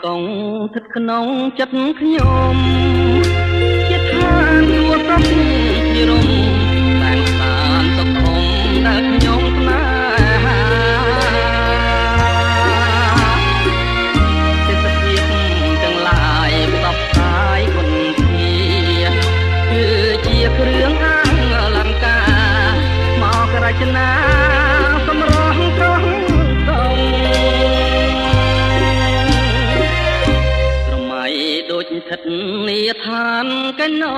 កងស្ថិតក្នុងចិត្តខ្ញុំជាឋានរួសសំជារំតែងសានសុខធំដែលខ្ញុំស្នេហាទេសភាពទាំងឡាយផ្សព្វផ្សាយគុណធាគឺជាគ្រឿងអាំងលង្ការមករចនាសម្រស់ត្រង់ដូចស្ថិតនាឋានកណោ